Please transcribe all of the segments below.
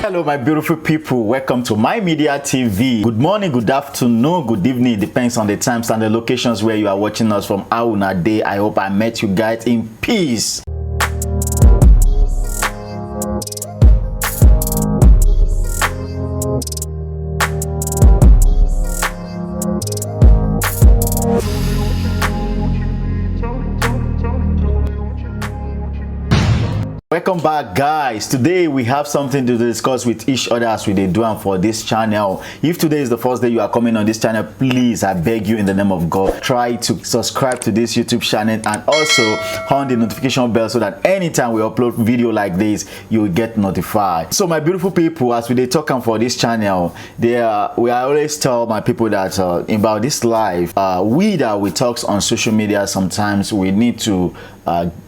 Hello my beautiful people, welcome to MaiMediaTV. Good morning, good afternoon, good evening. It depends on the times and the locations where you are watching us from. How una day. I hope I met you guys in peace. Welcome back guys. Today we have something to discuss with each other as we do and for this channel. If today is the first day you are coming on this channel, please I beg you in the name of God, try to subscribe to this YouTube channel and also on the notification bell so that anytime we upload video like this you will get notified. So my beautiful people, as we talking for this channel, we always tell my people that about this life, we talk on social media, sometimes we need to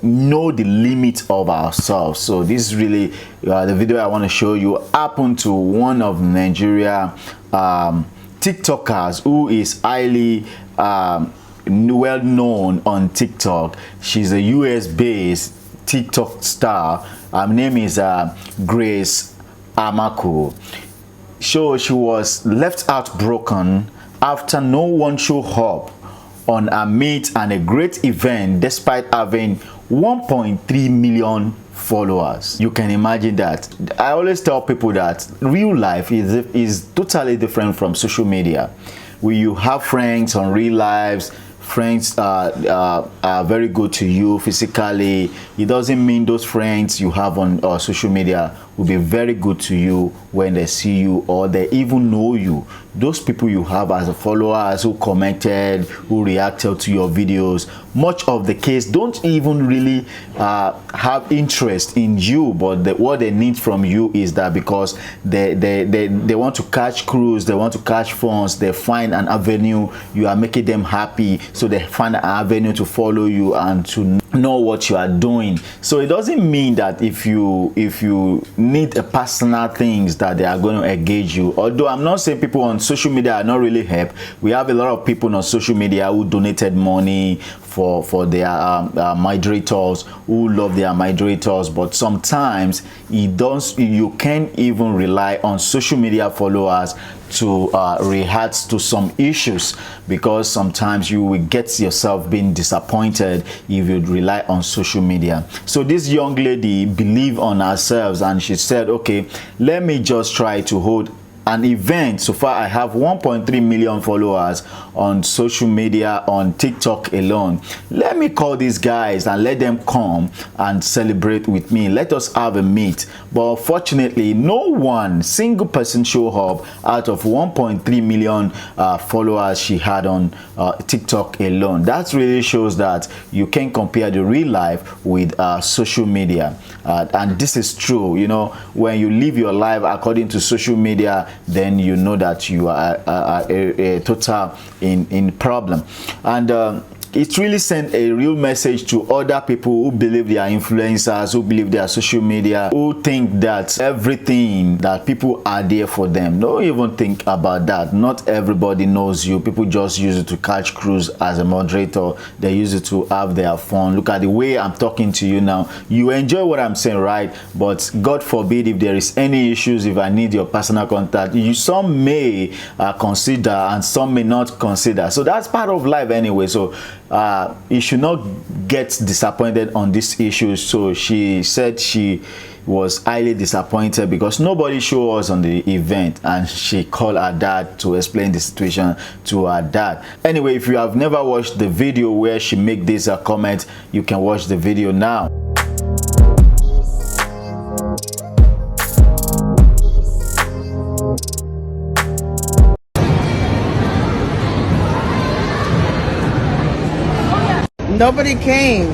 know the limit of ourselves. So this is really the video I want to show you happened to one of Nigeria TikTokers who is highly well known on TikTok. She's a US based TikTok star. Her name is Grace Amako. So she was left out broken after no one showed up on a meet and a great event despite having 1.3 million followers. You can imagine that. I always tell people that real life is totally different from social media. Where you have friends on real lives, friends are very good to you physically. It doesn't mean those friends you have on social media will be very good to you when they see you or they even know you. Those people you have as a followers who commented, who reacted to your videos, much of the case don't even really have interest in you, but what they need from you is that because they want to catch cruise, they want to catch funds, they find an avenue, you are making them happy, so they find an avenue to follow you and to know what you are doing. So it doesn't mean that if you need a personal things that they are going to engage you. Although I'm not saying people on social media are not really help. We have a lot of people on social media who donated money for their moderators, who love their moderators, but sometimes you can't even rely on social media followers to react to some issues, because sometimes you will get yourself being disappointed if you rely on social media. So this young lady believed on herself and she said, okay, let me just try to hold an event. So far I have 1.3 million followers on social media, on TikTok alone. Let me call these guys and let them come and celebrate with me. Let us have a meet. But unfortunately no one single person showed up out of 1.3 million followers she had on TikTok alone. That really shows that you can compare the real life with social media, and this is true. You know, when you live your life according to social media, then you know that you are a total in problem. And it really sent a real message to other people who believe they are influencers, who believe they are social media, who think that everything that people are there for them. Don't even think about that. Not everybody knows you. People just use it to catch cruise as a moderator. They use it to have their fun. Look at the way I'm talking to you now. You enjoy what I'm saying, right? But God forbid if there is any issues, if I need your personal contact, some may consider and some may not consider. So that's part of life anyway. So you should not get disappointed on this issue. So she said she was highly disappointed because nobody showed us on the event, and she called her dad to explain the situation to her dad. Anyway, if you have never watched the video where she made this comment, you can watch the video now. Nobody came.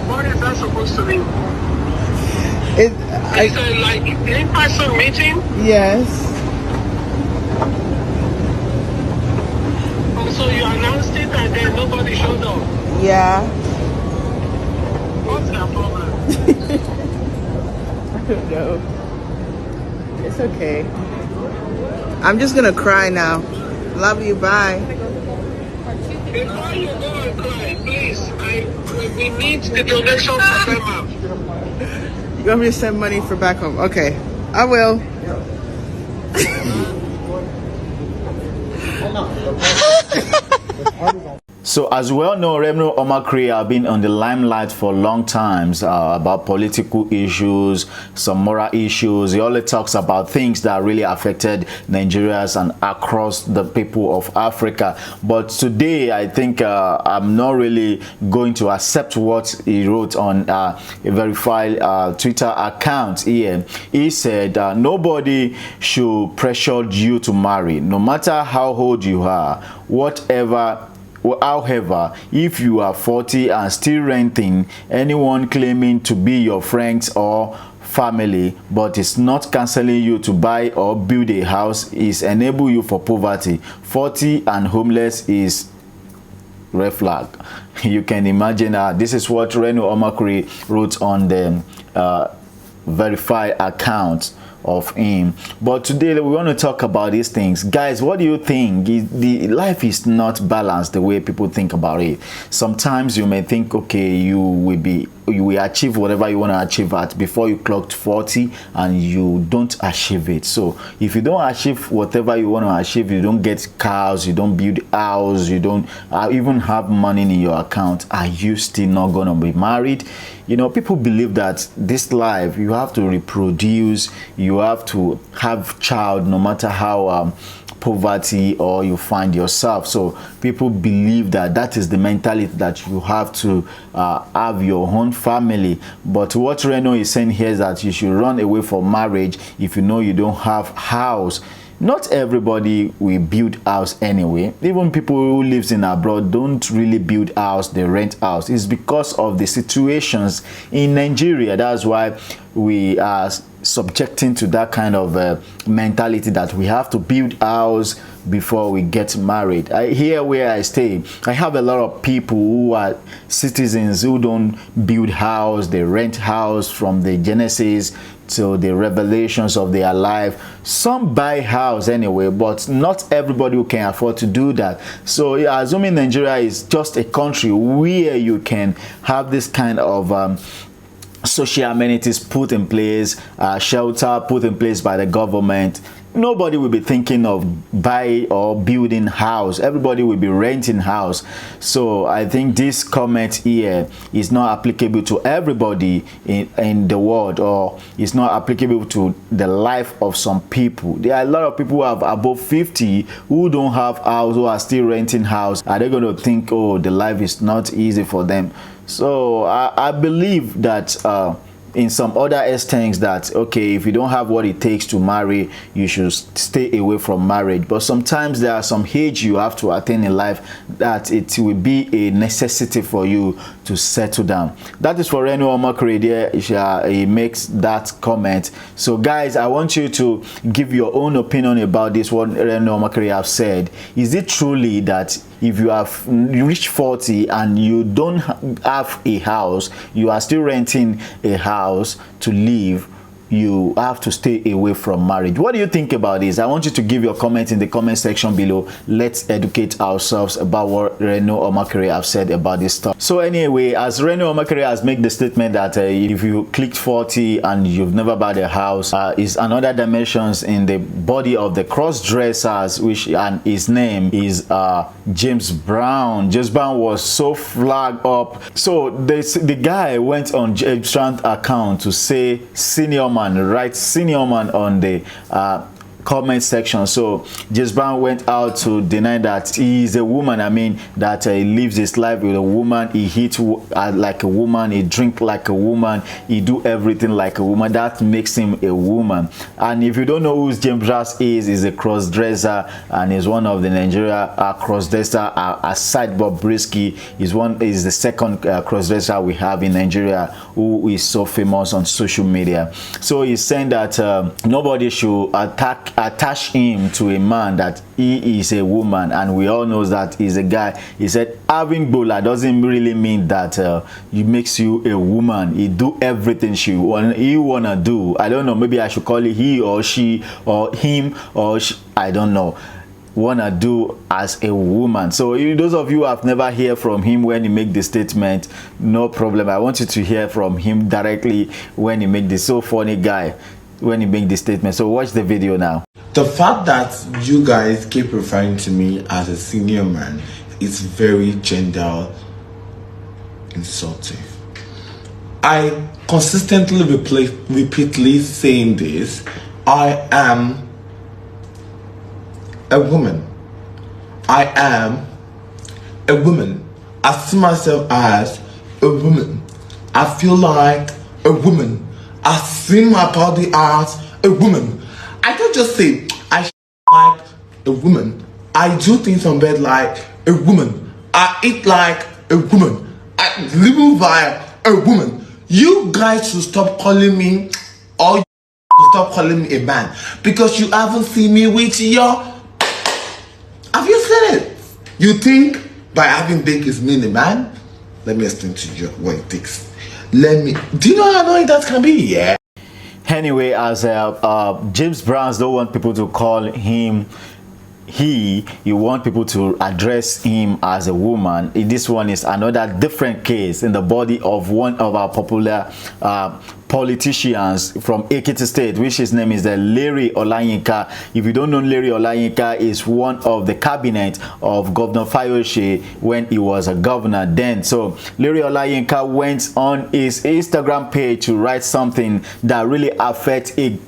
What is that supposed to mean? It's like in-person meeting? Yes. Oh, so you announced it and then nobody showed up? Yeah. What's their problem? I don't know. It's okay. I'm just gonna cry now. Love you. Bye. Before you go and cry, please, we need the donation for them. You want me to send money for back home? Okay, I will. So as we all know, Reno Omokri have been on the limelight for long times about political issues, some moral issues. He always talks about things that really affected Nigerians and across the people of Africa. But today, I think I'm not really going to accept what he wrote on a verified Twitter account here. He said, nobody should pressure you to marry, no matter how old you are, whatever. However, if you are 40 and still renting, anyone claiming to be your friends or family but is not canceling you to buy or build a house is enable you for poverty. 40 and homeless is red flag. You can imagine this is what Reno Omokri wrote on the verified account of him. But today we want to talk about these things. Guys, what do you think? The life is not balanced the way people think about it. Sometimes you may think, okay, you will achieve whatever you want to achieve at before you clocked 40 and you don't achieve it. So if you don't achieve whatever you want to achieve, you don't get cars, you don't build house, you don't even have money in your account, are you still not gonna be married? You know, people believe that this life you have to reproduce, you have to have child no matter how poverty or you find yourself. So people believe that that is the mentality, that you have to have your own family. But what Reno is saying here is that you should run away from marriage if you know you don't have house. Not everybody will build house anyway. Even people who lives in abroad don't really build house, they rent house. It's because of the situations in Nigeria. That's why we are subjecting to that kind of mentality that we have to build house before we get married. Here where I stay, I have a lot of people who are citizens who don't build house, they rent house from the Genesis to the revelations of their life. Some buy house anyway, but not everybody who can afford to do that. So assuming Nigeria is just a country where you can have this kind of social amenities put in place, shelter put in place by the government, nobody will be thinking of buy or building house. Everybody will be renting house. So I think this comment here is not applicable to everybody in the world, or it's not applicable to the life of some people. There are a lot of people who have above 50 who don't have house, who are still renting house. Are they going to think, oh, the life is not easy for them? So I believe that in some other extents that, okay, if you don't have what it takes to marry, you should stay away from marriage. But sometimes there are some age you have to attain in life that it will be a necessity for you to settle down. That is for Reno Omokri there. He makes that comment. So guys, I want you to give your own opinion about this, what Reno Omokri have said. Is it truly that if you have reached 40 and you don't have a house, you are still renting a house to live, you have to stay away from marriage? What do you think about this? I want you to give your comment in the comment section below. Let's educate ourselves about what Reno Omokri have said about this stuff. So anyway, as Reno Omokri has made the statement that if you clicked 40 and you've never bought a house, is another dimensions in the body of the cross-dressers, which and his name is James Brown. James Brown was so flagged up. So the guy went on James Brown's account to say senior man, right? Senior man on the comment section. So James Brown went out to deny that he is a woman. I mean, that he lives his life with a woman, he eats like a woman, he drink like a woman, he do everything like a woman. That makes him a woman. And if you don't know who James Brown is, he's a cross-dresser and is one of the Nigeria cross-dresser. Aside Bob Brisky, is the second cross-dresser we have in Nigeria who is so famous on social media. So he's saying that nobody should attach him to a man that he is a woman, and we all know that he's a guy. He said having bola doesn't really mean that he makes you a woman. He do everything he wanna do. I don't know, maybe I should call it he or she or him or she, I don't know. wanna do as a woman. So those of you who have never heard from him when he make the statement, no problem. I want you to hear from him directly when he make this. So funny guy when he make the statement. So watch the video now. The fact that you guys keep referring to me as a senior man is very gender insulting. I consistently repeatedly saying this. I am a woman. I am a woman. I see myself as a woman. I feel like a woman. I see my body as a woman. I don't just say I like a woman. I do things on bed like a woman. I eat like a woman. I live via a woman. You guys should stop calling me, or you stop calling me a man, because you haven't seen me with your. Have you seen it? You think by having dick is mean a man? Let me explain to you what it takes. Do you know how annoying that can be? Yeah. Anyway, as James Brown don't want people to call him you want people to address him as a woman. This one is another different case in the body of one of our popular politicians from Ekiti State, which his name is Lere Olayinka. If you don't know, Lere Olayinka is one of the cabinet of Governor Fayose when he was a governor then. So Lere Olayinka went on his Instagram page to write something that really affects a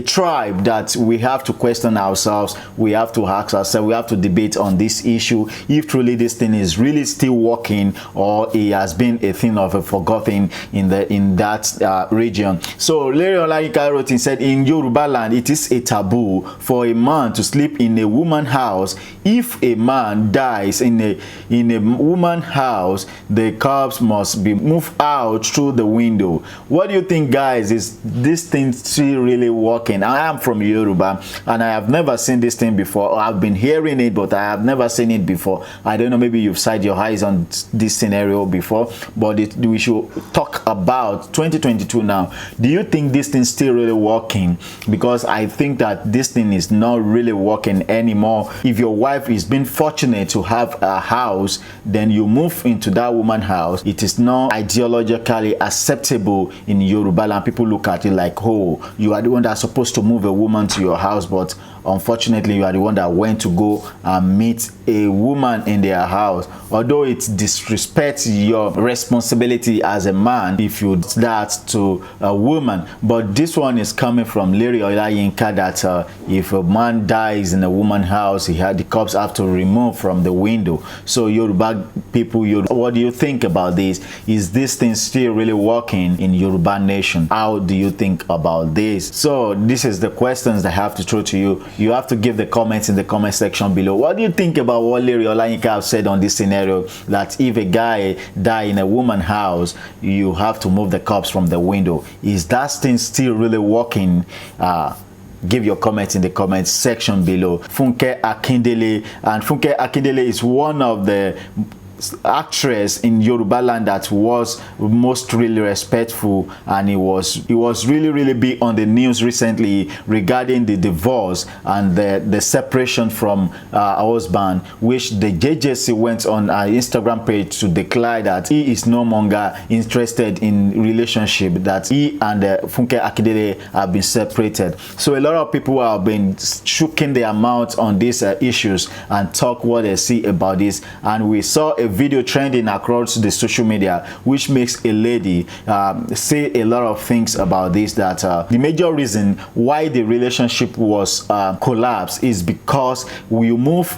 tribe that we have to question ourselves, we have to ask ourselves, we have to debate on this issue, if truly this thing is really still working or it has been a thing of a forgotten in that region. So Lere Olayinka wrote and said, in Yoruba land, it is a taboo for a man to sleep in a woman's house. If a man dies in a woman's house, the corpse must be moved out through the window. What do you think, guys? Is this thing still really working? I am from Yoruba and I have never seen this thing before. I've been hearing it, but I have never seen it before. I don't know, maybe you've signed your eyes on this scenario before, but we should talk about 2022 now. Do you think this thing is still really working? Because I think that this thing is not really working anymore. If your wife is being fortunate to have a house, then you move into that woman's house. It is not ideologically acceptable in Yoruba land. People look at it like, oh, you are the one that's supposed to move a woman to your house, but unfortunately you are the one that went to go and meet a woman in their house. Although it disrespects your responsibility as a man if you do that to a woman, but this one is coming from Lere Olayinka that if a man dies in a woman's house, the cops have to remove from the window. So Yoruba people, what do you think about this? Is this thing still really working in Yoruba nation? How do you think about this? So this is the questions that I have to throw to you. You have to give the comments in the comment section below. What do you think about what Lere Olayinka have said on this scenario, that if a guy die in a woman's house, you have to move the corpse from the window? Is that thing still really working? Give your comments in the comments section below. Funke Akindele, and Funke Akindele is one of the actress in Yoruba land that was most really respectful, and he was really big on the news recently regarding the divorce and the separation from her husband, which the JJC went on her Instagram page to declare that he is no longer interested in relationship, that he and Funke Akindele have been separated. So a lot of people have been shaking their mouth on these issues and talk what they see about this, and we saw a video trending across the social media which makes a lady say a lot of things about this, that the major reason why the relationship was collapsed is because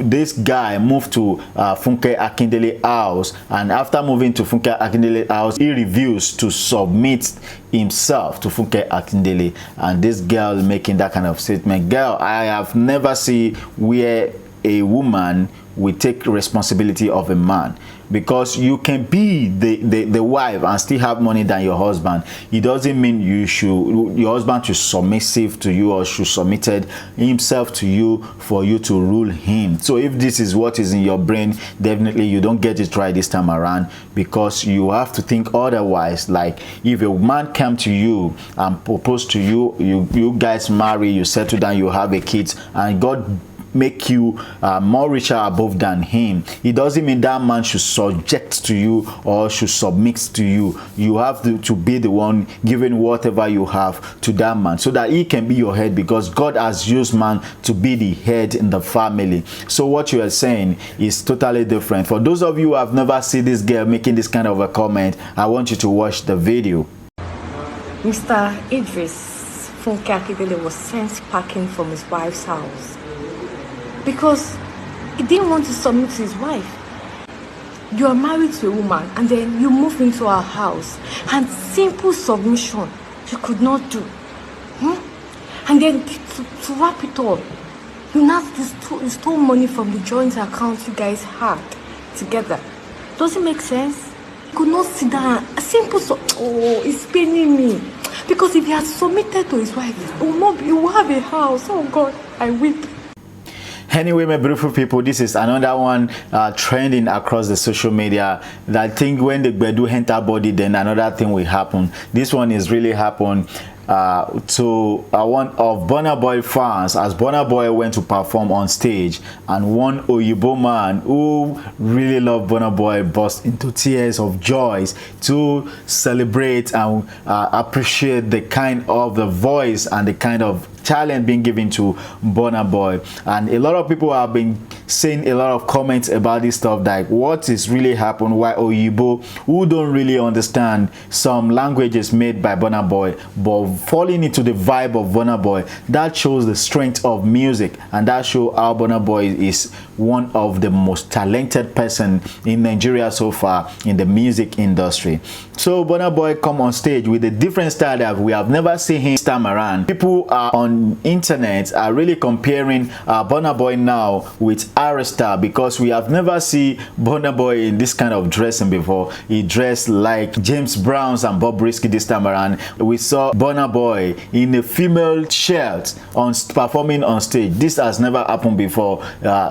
this guy moved to Funke Akindele house, and after moving to Funke Akindele house, he refused to submit himself to Funke Akindele. And this girl making that kind of statement, girl, I have never seen where a woman will take responsibility of a man, because you can be the wife and still have money than your husband. It doesn't mean your husband should submissive to you or should submitted himself to you for you to rule him. So if this is what is in your brain, definitely you don't get it right this time around, because you have to think otherwise. Like if a man come to you and propose to you, you guys marry, you settle down, you have a kid, and God make you more richer above than him, it doesn't mean that man should subject to you or should submit to you. You have to be the one giving whatever you have to that man so that he can be your head, because God has used man to be the head in the family. So what you are saying is totally different. For those of you who have never seen this girl making this kind of a comment, I want you to watch the video. Mr. Idris Funke Akindele was sent packing from his wife's house because he didn't want to submit to his wife. You are married to a woman and then you move into her house, and simple submission you could not do. And then to wrap it all, you now stole money from the joint account you guys had together. Does it make sense? You could not sit down. A simple oh, it's paining me. Because if he had submitted to his wife, he will have a house. Oh God, I weep. Anyway, my beautiful people, this is another one trending across the social media. I think when the Gbedu enter body, then another thing will happen. This one is really happened to one of Burna Boy fans, as Burna Boy went to perform on stage, and one Oyibo man who really loved Burna Boy burst into tears of joy to celebrate and appreciate the kind of the voice and the kind of talent being given to Burna Boy. And a lot of people have been saying a lot of comments about this stuff, like what is really happened, why Oyibo, who don't really understand some languages made by Burna Boy, but falling into the vibe of Burna Boy. That shows the strength of music, and that shows how Burna Boy is one of the most talented person in Nigeria so far in the music industry. So Burna Boy come on stage with a different style that we have never seen him this time around. People are on internet are really comparing Burna Boy now with Ayra Starr, because we have never seen Burna Boy in this kind of dressing before. He dressed like James Brown's and Bob Risky this time around. We saw Burna Boy in a female shirt performing on stage. This has never happened before.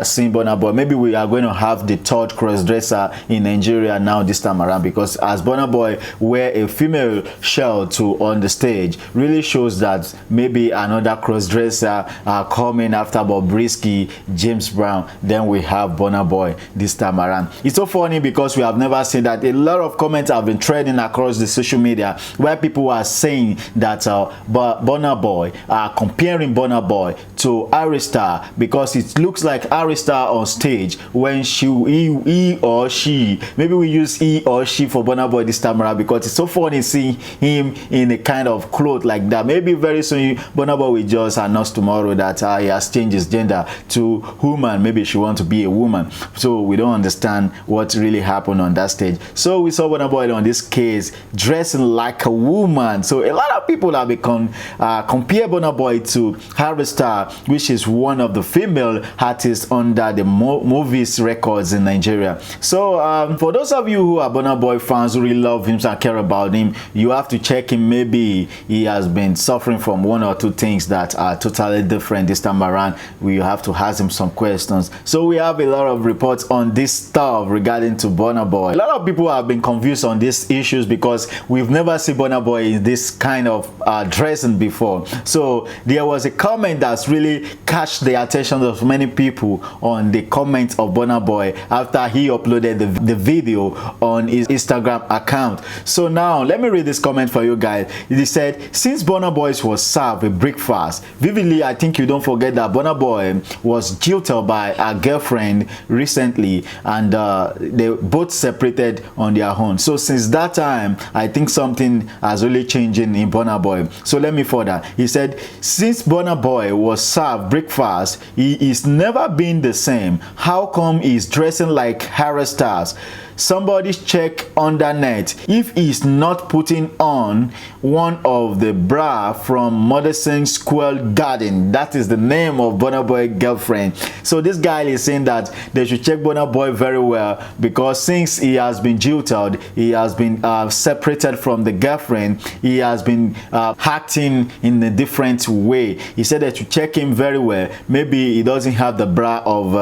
Seeing Burna Boy, maybe we are going to have the third cross-dresser in Nigeria now this time around, because as Burna Boy wear a female shirt on the stage really shows that maybe another cross-dresser coming after Bob Risky, James Brown. Then we have Burna Boy this time around. It's so funny because we have never seen that. A lot of comments have been trending across the social media where people are saying that Burna Boy comparing Burna Boy to Ayra Starr, because it looks like Ayra Starr on stage when he or she, maybe we use he or she for Burna Boy this time around, because it's so funny seeing him in a kind of cloth like that. Maybe very soon Burna Boy will just announce tomorrow that he has changed his gender to woman. Maybe she wants to be a woman. So we don't understand what really happened on that stage. So we saw Burna Boy on this case dressing like a woman. So a lot of people have become compare Burna Boy to Ayra Starr, which is one of the female artists under the movies records in Nigeria. So for those of you who are Burna Boy fans who really love him and care about him, you have to check him. Maybe he has been suffering from one or two things that are totally different this time around. We have to ask him some questions. So we have a lot of reports on this stuff regarding to Burna Boy. A lot of people have been confused on these issues because we've never seen Burna Boy in this kind of dressing before. So there was a comment that's really catch the attention of many people on the comments of Burna Boy after he uploaded the video on his Instagram account. So now let me read this comment for you guys. He said, since Burna Boy was served a breakfast vividly, I think you don't forget that Burna Boy was jilted by a girlfriend recently, and they both separated on their own. So since that time, I think something has really changed in Burna Boy. So let me further. He said, since Burna Boy was served breakfast, he is never been the same. How come he's dressing like Ayra Starr? Somebody check on the net if he's not putting on one of the bra from Madison Square Garden. That is the name of Burna Boy girlfriend. So this guy is saying that they should check Burna Boy very well, because since he has been jilted, he has been separated from the girlfriend, he has been acting in a different way. He said that to check him very well. Maybe he doesn't have the bra of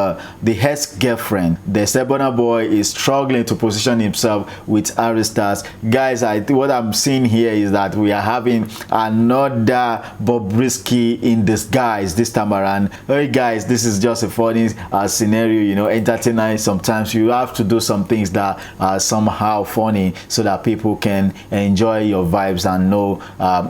the ex-girlfriend. They said Burna Boy is struggling wanted to position himself with Ayra Starr. Guys, what I'm seeing here is that we are having another Bobrisky in disguise this time around. Hey guys, this is just a funny scenario, you know, entertaining. Sometimes you have to do some things that are somehow funny so that people can enjoy your vibes and know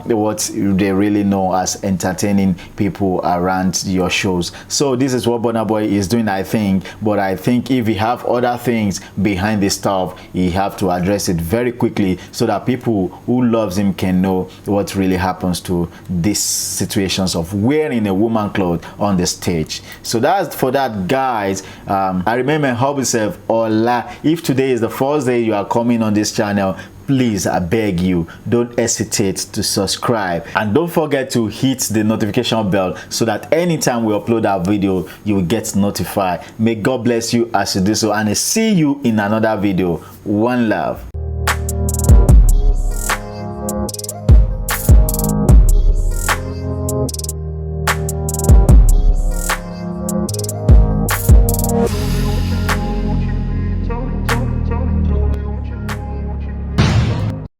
what they really know as entertaining people around your shows. So this is what Burna Boy is doing, I think. But I think if he have other things behind this stuff, he have to address it very quickly so that people who loves him can know what really happens to these situations of wearing a woman clothes on the stage. So that's for that, guys. I remember help yourself. Ola, if today is the first day you are coming on this channel, please, I beg you, don't hesitate to subscribe and don't forget to hit the notification bell so that anytime we upload our video, you will get notified. May God bless you as you do so, and I see you in another video. One love.